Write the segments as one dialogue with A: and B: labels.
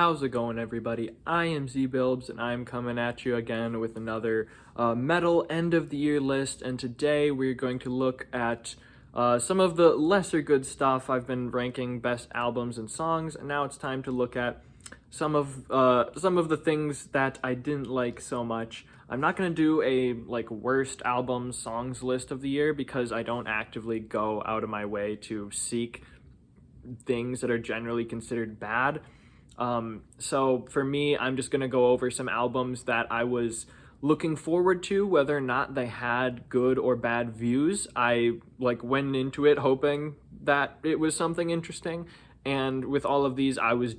A: How's it going, everybody? I am ZBilbs, and I'm coming at you again with another metal end of the year list. And today we're going to look at some of the lesser good stuff. I've been ranking best albums and songs, and now it's time to look at some of the things that I didn't like so much. I'm not gonna do a worst albums songs list of the year because I don't actively go out of my way to seek things that are generally considered bad. So for me, I'm just gonna go over some albums that I was looking forward to, whether or not they had good or bad views. I went into it hoping that it was something interesting, and with all of these, I was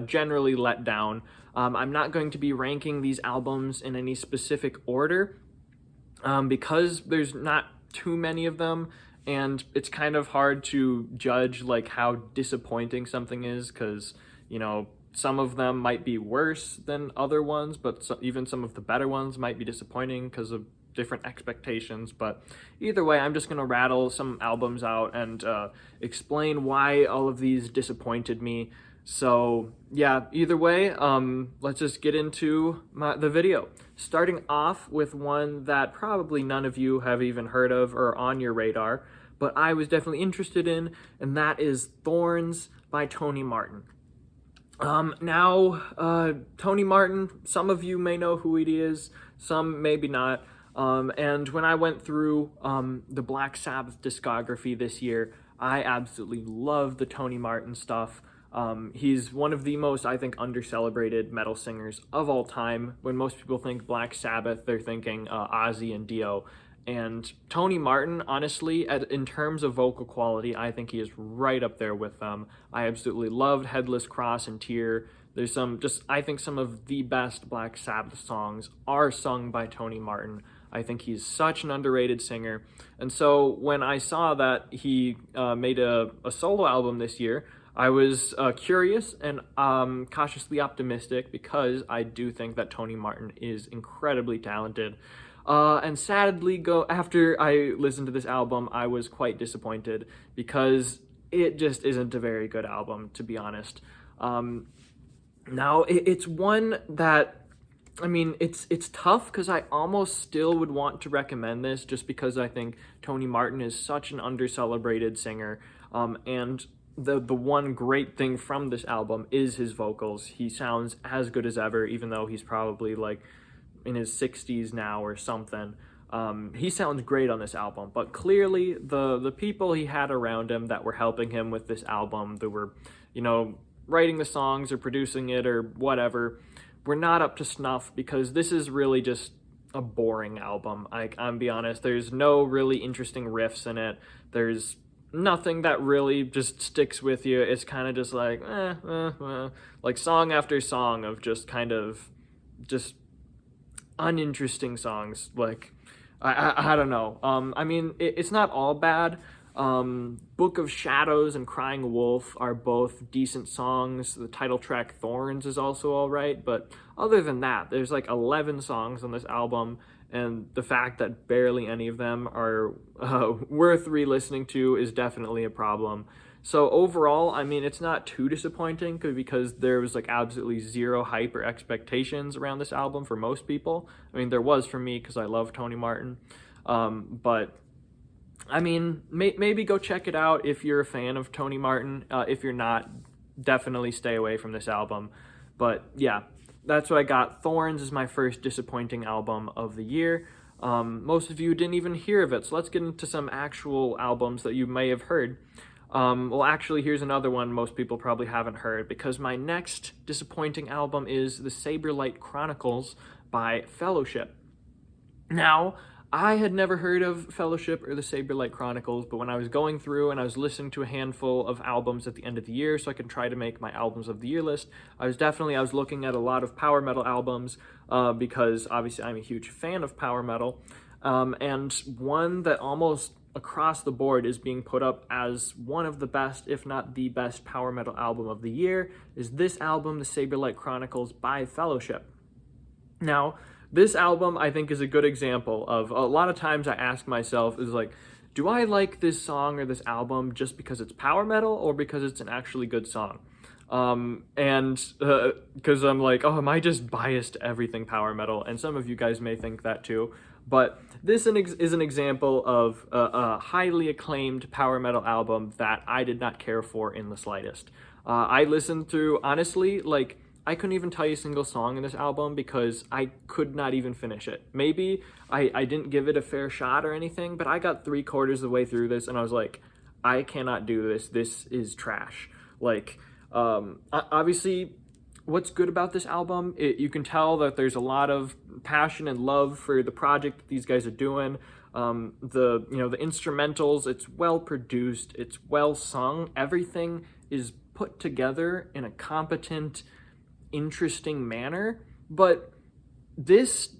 A: generally let down. I'm not going to be ranking these albums in any specific order because there's not too many of them, and it's kind of hard to judge how disappointing something is because some of them might be worse than other ones, but even some of the better ones might be disappointing because of different expectations. But either way, I'm just going to rattle some albums out and explain why all of these disappointed me. So yeah, either way, let's just get into the video. Starting off with one that probably none of you have even heard of or on your radar, but I was definitely interested in, and that is Thorns by Tony Martin. Tony Martin, some of you may know who he is, some maybe not. And when I went through the Black Sabbath discography this year, I absolutely love the Tony Martin stuff. He's one of the most, I think, under-celebrated metal singers of all time. When most people think Black Sabbath, they're thinking Ozzy and Dio. And Tony Martin, honestly, in terms of vocal quality, I think he is right up there with them. I absolutely loved Headless Cross and Tear. There's I think some of the best Black Sabbath songs are sung by Tony Martin. I think he's such an underrated singer. And so when I saw that he made a solo album this year, I was curious and cautiously optimistic because I do think that Tony Martin is incredibly talented. And sadly, after I listened to this album, I was quite disappointed because it just isn't a very good album, to be honest. Now, it's one that, it's tough because I almost still would want to recommend this just because I think Tony Martin is such an under-celebrated singer, and the one great thing from this album is his vocals. He sounds as good as ever, even though he's probably in his 60s now or something. He sounds great on this album, but clearly the people he had around him that were helping him with this album, that were, writing the songs or producing it or whatever, were not up to snuff because this is really just a boring album. I'm be honest, there's no really interesting riffs in it. There's nothing that really just sticks with you. It's kind of just like song after song of just kind of just uninteresting songs. I don't know. It's not all bad. Book of Shadows and Crying Wolf are both decent songs. The title track Thorns is also all right, but other than that, there's 11 songs on this album, and the fact that barely any of them are worth re-listening to is definitely a problem. So overall, it's not too disappointing because there was absolutely zero hype or expectations around this album for most people. There was for me because I love Tony Martin. But maybe go check it out if you're a fan of Tony Martin. If you're not, definitely stay away from this album. But yeah, that's what I got. Thorns is my first disappointing album of the year. Most of you didn't even hear of it, so let's get into some actual albums that you may have heard. Well, actually, here's another one most people probably haven't heard, because my next disappointing album is The Saberlight Chronicles by Fellowship. Now, I had never heard of Fellowship or The Saberlight Chronicles, but when I was going through and I was listening to a handful of albums at the end of the year so I could try to make my albums of the year list, I was looking at a lot of power metal albums because obviously I'm a huge fan of power metal, and one that almost across the board is being put up as one of the best, if not the best, power metal album of the year is this album, The Saberlight Chronicles by Fellowship. Now, this album, I think, is a good example of, a lot of times I ask myself, do I like this song or this album just because it's power metal or because it's an actually good song? And because I'm like, oh, am I just biased to everything power metal? And some of you guys may think that too. But this is an example of a highly acclaimed power metal album that I did not care for in the slightest. I listened through, honestly, like, I couldn't even tell you a single song in this album because I could not even finish it. Maybe I didn't give it a fair shot or anything, but I got 3/4 of the way through this and I was like, I cannot do this. This is trash. Like, obviously, what's good about this album, you can tell that there's a lot of passion and love for the project that these guys are doing. The instrumentals, it's well produced, it's well sung, everything is put together in a competent, interesting manner. But this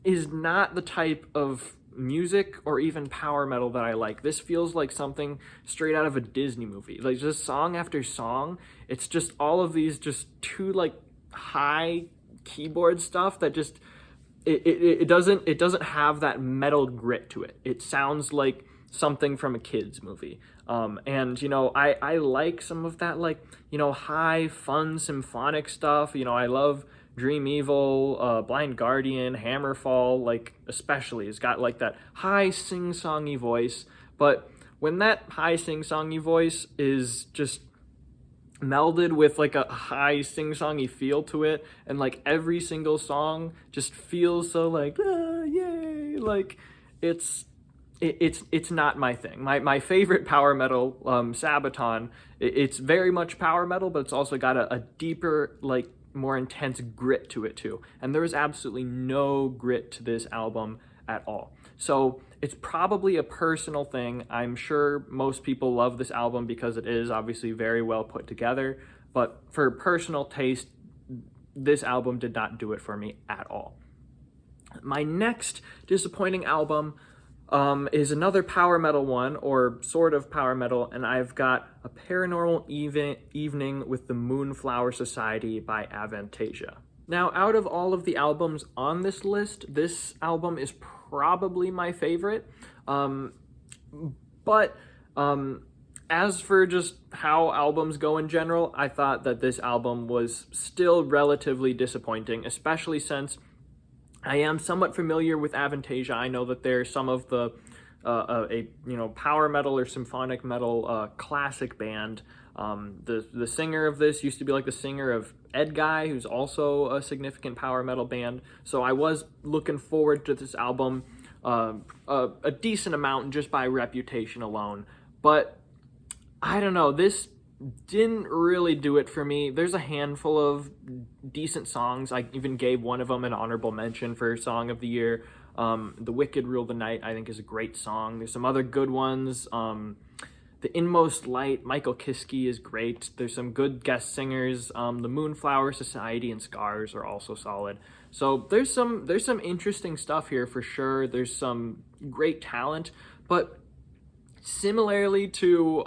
A: is not the type of music or even power metal that I like. This feels like something straight out of a Disney movie. Like, just song after song, it's just all of these just too like high keyboard stuff that just it doesn't have that metal grit to it. It sounds like something from a kid's movie. And I like some of that, like, high fun symphonic stuff. I love Dream Evil, Blind Guardian, Hammerfall, like, especially, it's got like that high sing-songy voice. But when that high sing-songy voice is just melded with like a high sing-songy feel to it, and like every single song just feels so like, yay, like, it's not my thing. My favorite power metal, Sabaton, it's very much power metal, but it's also got a deeper, like, more intense grit to it too. And there is absolutely no grit to this album at all. So it's probably a personal thing. I'm sure most people love this album because it is obviously very well put together. But for personal taste, this album did not do it for me at all. My next disappointing album is another power metal one, or sort of power metal, and I've got A Paranormal Evening with the Moonflower Society by Avantasia. Now, out of all of the albums on this list, this album is probably my favorite. But as for just how albums go in general, I thought that this album was still relatively disappointing, especially since I am somewhat familiar with Avantasia. I know that they're some of the power metal or symphonic metal classic band. The singer of this used to be like the singer of Ed Guy, who's also a significant power metal band. So I was looking forward to this album a decent amount just by reputation alone. But I don't know, this didn't really do it for me. There's a handful of decent songs. I even gave one of them an honorable mention for Song of the Year. The Wicked Rule the Night, I think, is a great song. There's some other good ones. The Inmost Light, Michael Kiske, is great. There's some good guest singers. The Moonflower Society and Scars are also solid. So there's some interesting stuff here for sure. There's some great talent, but similarly to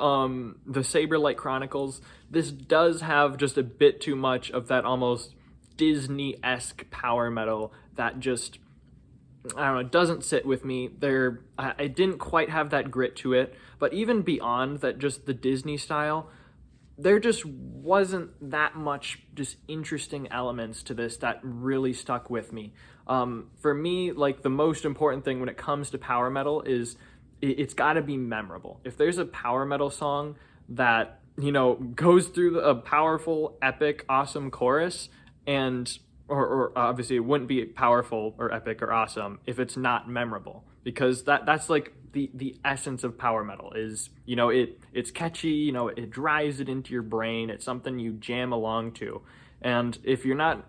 A: the Saberlight Chronicles, this does have just a bit too much of that almost Disney-esque power metal that just, I don't know, it doesn't sit with me. I didn't quite have that grit to it, but even beyond that, just the Disney style, there just wasn't that much just interesting elements to this that really stuck with me. For me, like, the most important thing when it comes to power metal is it's got to be memorable. If there's a power metal song that, goes through a powerful, epic, awesome chorus, and or obviously it wouldn't be powerful or epic or awesome if it's not memorable, because that's like the essence of power metal is, it's catchy, it drives it into your brain, it's something you jam along to. And if you're not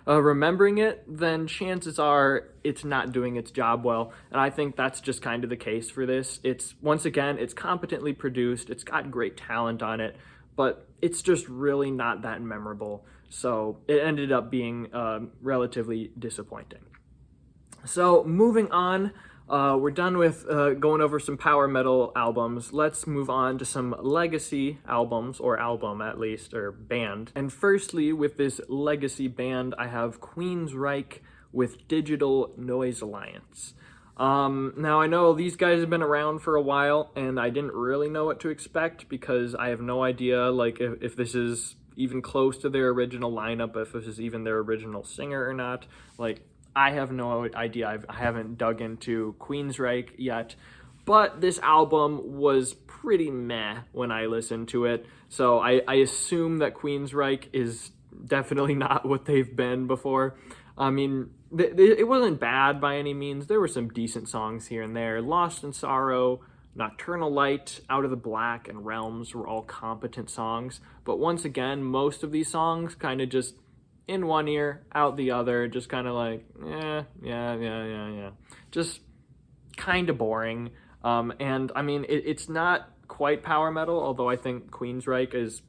A: remembering it, then chances are it's not doing its job well. And I think that's just kind of the case for this. It's competently produced, it's got great talent on it, but it's just really not that memorable. So it ended up being relatively disappointing. So moving on, we're done with going over some power metal albums. Let's move on to some legacy albums, or album at least, or band. And firstly, with this legacy band, I have Queensryche with Digital Noise Alliance. Now I know these guys have been around for a while, and I didn't really know what to expect because I have no idea, like, if this is even close to their original lineup, if this is even their original singer or not. Like, I have no idea. I haven't dug into Queensryche yet, but this album was pretty meh when I listened to it, so I assume that Queensryche is definitely not what they've been before. I mean, it wasn't bad by any means. There were some decent songs here and there. Lost in Sorrow, Nocturnal Light, Out of the Black, and Realms were all competent songs. But once again, most of these songs kind of just in one ear, out the other, just kind of like, yeah. Just kind of boring. And I mean, it's not quite power metal, although I think Queensryche is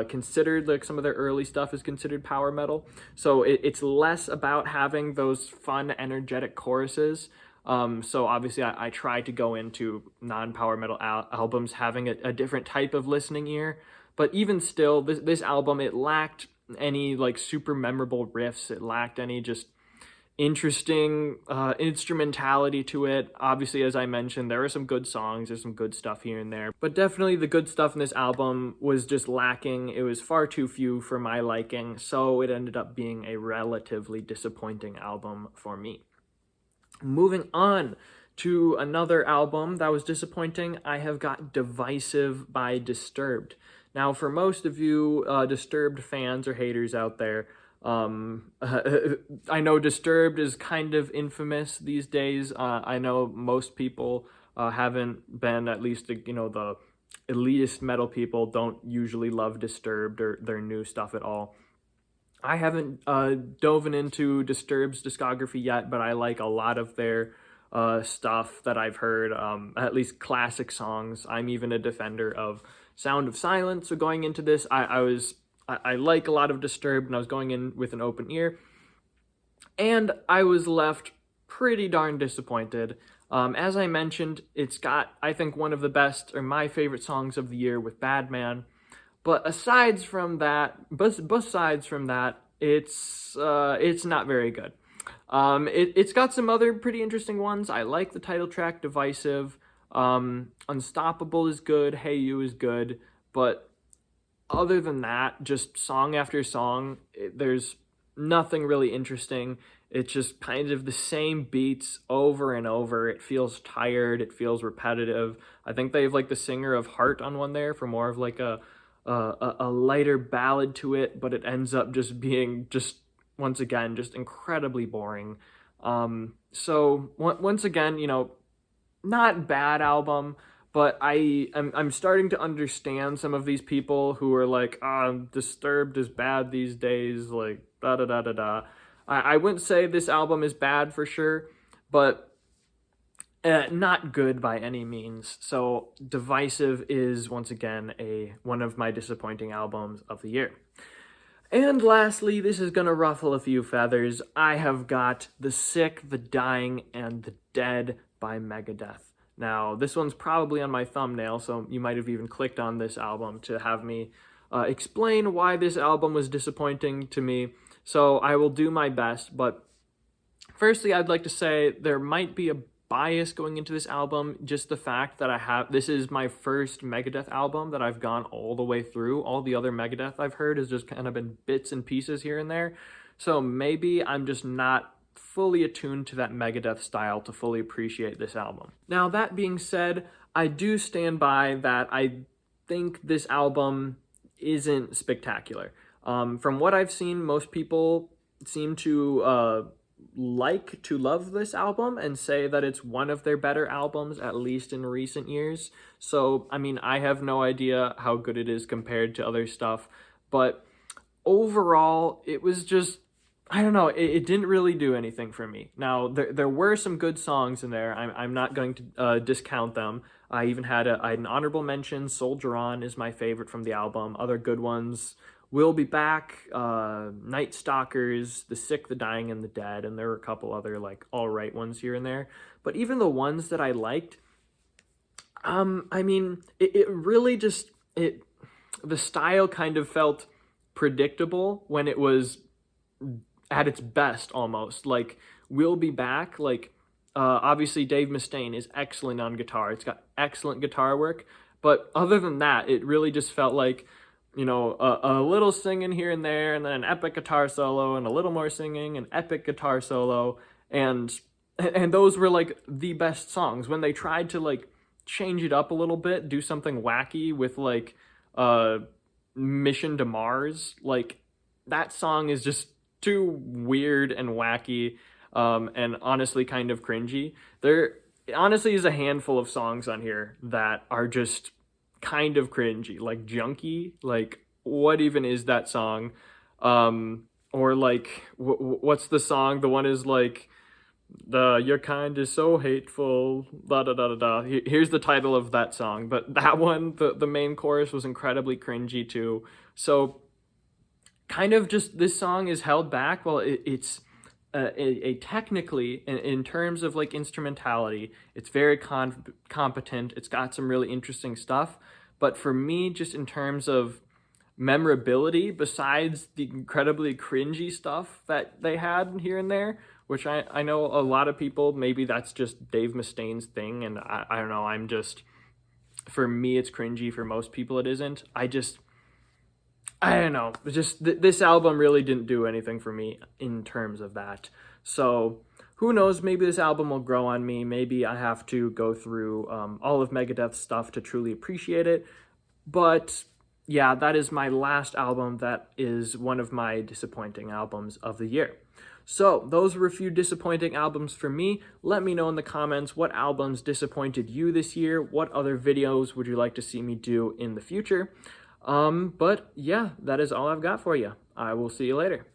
A: considered, like, some of their early stuff is considered power metal. So it's less about having those fun, energetic choruses. So obviously I try to go into non-power metal albums having a different type of listening ear. But even still, this album, it lacked any, like, super memorable riffs. It lacked any just interesting instrumentality to it. Obviously, as I mentioned, there are some good songs, there's some good stuff here and there, but definitely the good stuff in this album was just lacking. It was far too few for my liking, so it ended up being a relatively disappointing album for me. Moving on to another album that was disappointing, I have got Divisive by Disturbed. Now, for most of you Disturbed fans or haters out there, I know Disturbed is kind of infamous these days. I know most people haven't been, at least, the elitist metal people don't usually love Disturbed or their new stuff at all. I haven't dove into Disturbed's discography yet, but I like a lot of their stuff that I've heard, at least classic songs. I'm even a defender of Sound of Silence, so going into this, I like a lot of Disturbed, and I was going in with an open ear, and I was left pretty darn disappointed. As I mentioned, it's got, I think, one of the best, or my favorite songs of the year with Bad Man, but besides from that, it's not very good. It's got some other pretty interesting ones. I like the title track, Divisive. Unstoppable is good, Hey You is good, but other than that, just song after song, there's nothing really interesting. It's just kind of the same beats over and over. It feels tired. It feels repetitive. I think they have, like, the singer of Heart on one there for more of, like, a lighter ballad to it, but it ends up just being just, once again, just incredibly boring. So once again, not bad album, but I'm starting to understand some of these people who are like, Disturbed is bad these days, like, da-da-da-da-da. I wouldn't say this album is bad for sure, but not good by any means. So Divisive is, once again, one of my disappointing albums of the year. And lastly, this is going to ruffle a few feathers. I have got The Sick, The Dying, and The Dead by Megadeth. Now, this one's probably on my thumbnail, so you might have even clicked on this album to have me explain why this album was disappointing to me. So I will do my best, but firstly, I'd like to say there might be a bias going into this album, just the fact that this is my first Megadeth album that I've gone all the way through. All the other Megadeth I've heard has just kind of been bits and pieces here and there. So maybe I'm just not fully attuned to that Megadeth style to fully appreciate this album. Now, that being said, I do stand by that I think this album isn't spectacular. From what I've seen, most people seem to love this album and say that it's one of their better albums, at least in recent years. So, I mean, I have no idea how good it is compared to other stuff, but overall, it was just, I don't know, it didn't really do anything for me. Now, there were some good songs in there. I'm not going to discount them. I even had an honorable mention. Soldier On is my favorite from the album. Other good ones, We'll Be Back, Night Stalkers, The Sick, The Dying, and The Dead, and there were a couple other, like, alright ones here and there. But even the ones that I liked, I mean, it really just, the style kind of felt predictable when it was at its best, almost. Like, We'll Be Back, like, Obviously, Dave Mustaine is excellent on guitar. It's got excellent guitar work. But other than that, it really just felt like, a little singing here and there, and then an epic guitar solo, and a little more singing, an epic guitar solo, and those were like the best songs. When they tried to like change it up a little bit, do something wacky with like Mission to Mars, like that song is just too weird and wacky, and honestly kind of cringy. There honestly is a handful of songs on here that are just kind of cringy, like Junkie, like what even is that song? Or like what's the song? The one is like the your kind is so hateful, da da da da da. Here's the title of that song, but that one, the main chorus was incredibly cringy too. So kind of just this song is held back. Well, it's a technically in terms of like instrumentality, it's very competent. It's got some really interesting stuff, but for me, just in terms of memorability, besides the incredibly cringy stuff that they had here and there, which I know a lot of people, maybe that's just Dave Mustaine's thing, and I don't know, for me it's cringy, for most people it isn't. I don't know, just this album really didn't do anything for me in terms of that. So who knows, maybe this album will grow on me. Maybe I have to go through all of Megadeth's stuff to truly appreciate it. But yeah, that is my last album. That is one of my disappointing albums of the year. So those were a few disappointing albums for me. Let me know in the comments what albums disappointed you this year. What other videos would you like to see me do in the future? But yeah, that is all I've got for you. I will see you later.